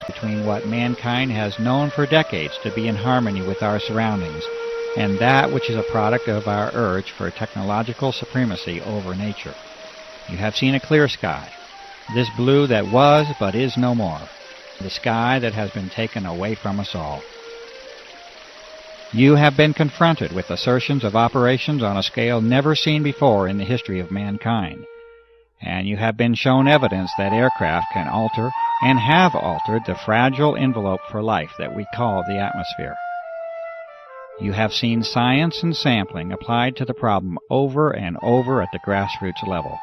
between what mankind has known for decades to be in harmony with our surroundings and that which is a product of our urge for technological supremacy over nature. You have seen a clear sky, this blue that was but is no more, the sky that has been taken away from us all. You have been confronted with assertions of operations on a scale never seen before in the history of mankind, and you have been shown evidence that aircraft can alter and have altered the fragile envelope for life that we call the atmosphere. You have seen science and sampling applied to the problem over and over at the grassroots level.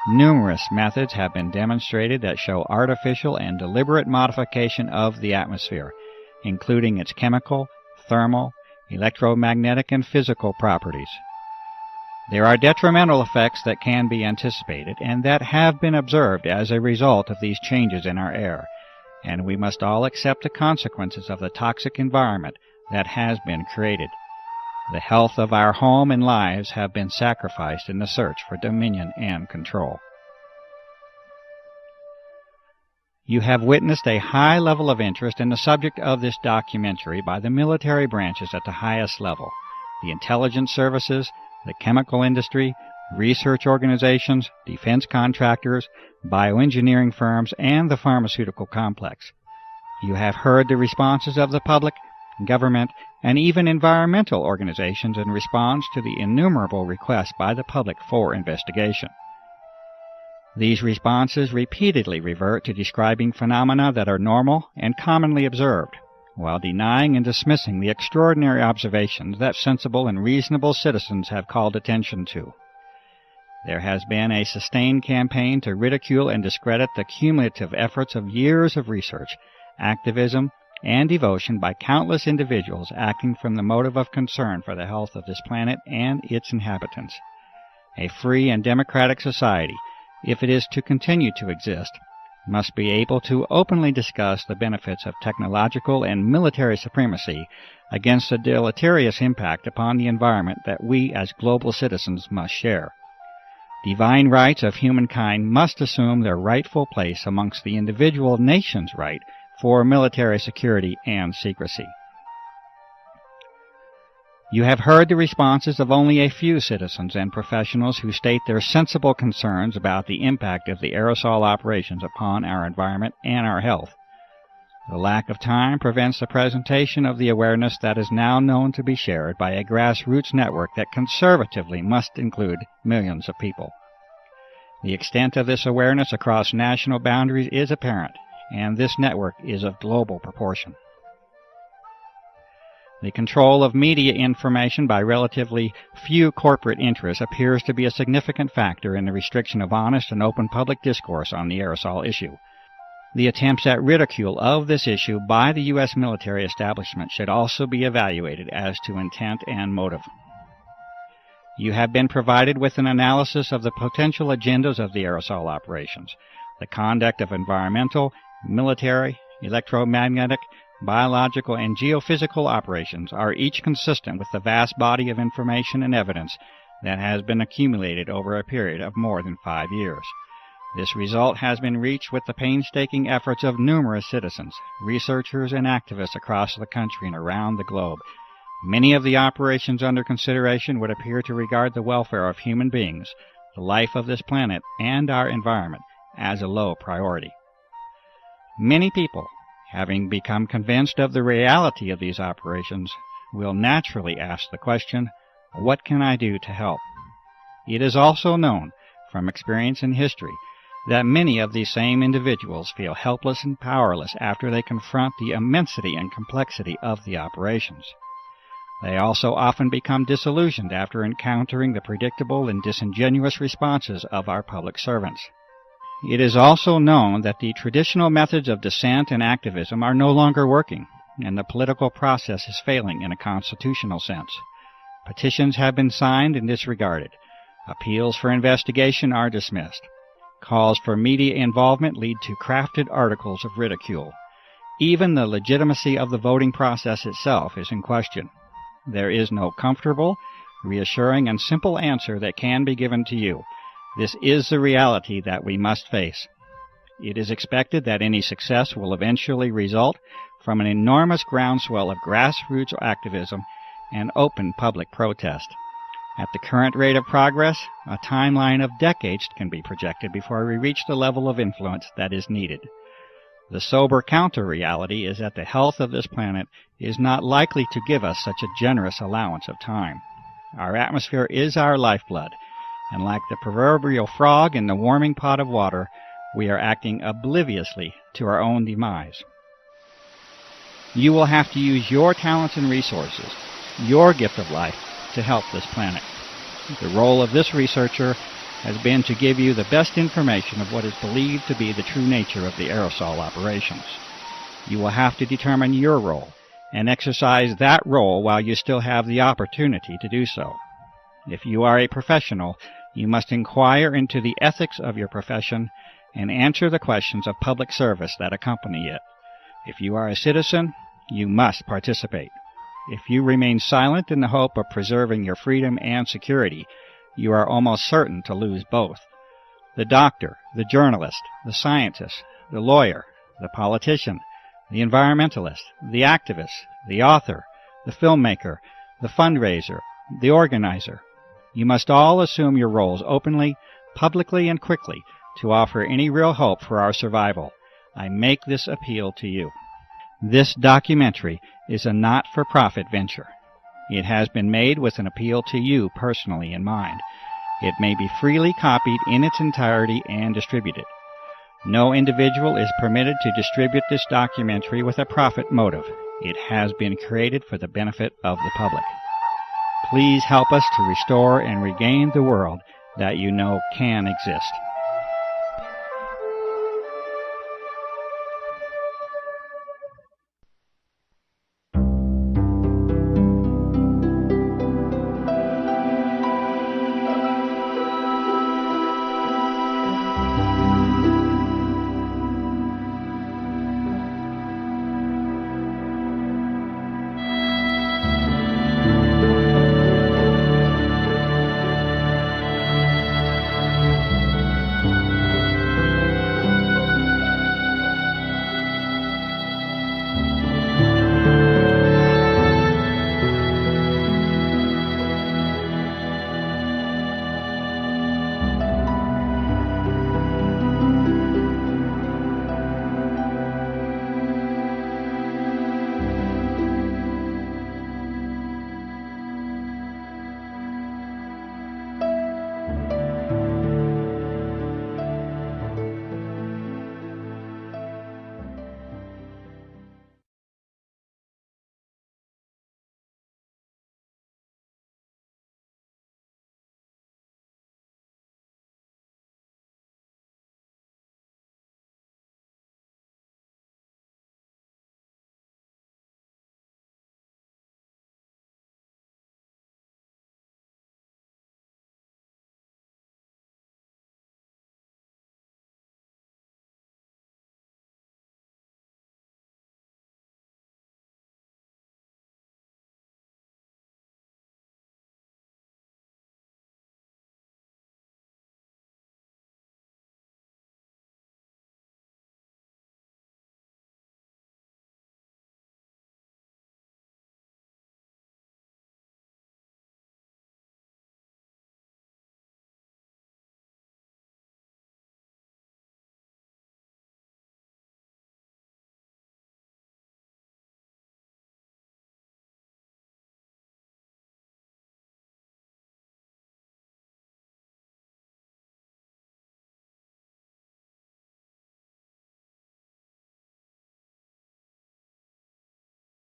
Numerous methods have been demonstrated that show artificial and deliberate modification of the atmosphere, including its chemical, thermal, electromagnetic, and physical properties. There are detrimental effects that can be anticipated and that have been observed as a result of these changes in our air, and we must all accept the consequences of the toxic environment that has been created. The health of our home and lives have been sacrificed in the search for dominion and control. You have witnessed a high level of interest in the subject of this documentary by the military branches at the highest level, the intelligence services, the chemical industry, research organizations, defense contractors, bioengineering firms, and the pharmaceutical complex. You have heard the responses of the public, government, and even environmental organizations in response to the innumerable requests by the public for investigation. These responses repeatedly revert to describing phenomena that are normal and commonly observed, while denying and dismissing the extraordinary observations that sensible and reasonable citizens have called attention to. There has been a sustained campaign to ridicule and discredit the cumulative efforts of years of research, activism, and devotion by countless individuals acting from the motive of concern for the health of this planet and its inhabitants. A free and democratic society, if it is to continue to exist, must be able to openly discuss the benefits of technological and military supremacy against the deleterious impact upon the environment that we as global citizens must share. Divine rights of humankind must assume their rightful place amongst the individual nation's right for military security and secrecy. You have heard the responses of only a few citizens and professionals who state their sensible concerns about the impact of the aerosol operations upon our environment and our health. The lack of time prevents the presentation of the awareness that is now known to be shared by a grassroots network that conservatively must include millions of people. The extent of this awareness across national boundaries is apparent, and this network is of global proportion. The control of media information by relatively few corporate interests appears to be a significant factor in the restriction of honest and open public discourse on the aerosol issue. The attempts at ridicule of this issue by the U.S. military establishment should also be evaluated as to intent and motive. You have been provided with an analysis of the potential agendas of the aerosol operations. The conduct of environmental, military, electromagnetic, biological, and geophysical operations are each consistent with the vast body of information and evidence that has been accumulated over a period of more than 5 years. This result has been reached with the painstaking efforts of numerous citizens, researchers, and activists across the country and around the globe. Many of the operations under consideration would appear to regard the welfare of human beings, the life of this planet, and our environment as a low priority. Many people, having become convinced of the reality of these operations, will naturally ask the question, what can I do to help? It is also known from experience in history that many of these same individuals feel helpless and powerless after they confront the immensity and complexity of the operations. They also often become disillusioned after encountering the predictable and disingenuous responses of our public servants. It is also known that the traditional methods of dissent and activism are no longer working, and the political process is failing in a constitutional sense. Petitions have been signed and disregarded. Appeals for investigation are dismissed. Calls for media involvement lead to crafted articles of ridicule. Even the legitimacy of the voting process itself is in question. There is no comfortable, reassuring, and simple answer that can be given to you. This is the reality that we must face. It is expected that any success will eventually result from an enormous groundswell of grassroots activism and open public protest. At the current rate of progress, a timeline of decades can be projected before we reach the level of influence that is needed. The sober counter-reality is that the health of this planet is not likely to give us such a generous allowance of time. Our atmosphere is our lifeblood, and like the proverbial frog in the warming pot of water, we are acting obliviously to our own demise. You will have to use your talents and resources, your gift of life, to help this planet. The role of this researcher has been to give you the best information of what is believed to be the true nature of the aerosol operations. You will have to determine your role and exercise that role while you still have the opportunity to do so. If you are a professional, you must inquire into the ethics of your profession and answer the questions of public service that accompany it. If you are a citizen, you must participate. If you remain silent in the hope of preserving your freedom and security, you are almost certain to lose both. The doctor, the journalist, the scientist, the lawyer, the politician, the environmentalist, the activist, the author, the filmmaker, the fundraiser, the organizer. You must all assume your roles openly, publicly, and quickly to offer any real hope for our survival. I make this appeal to you. This documentary is a not-for-profit venture. It has been made with an appeal to you personally in mind. It may be freely copied in its entirety and distributed. No individual is permitted to distribute this documentary with a profit motive. It has been created for the benefit of the public. Please help us to restore and regain the world that you know can exist.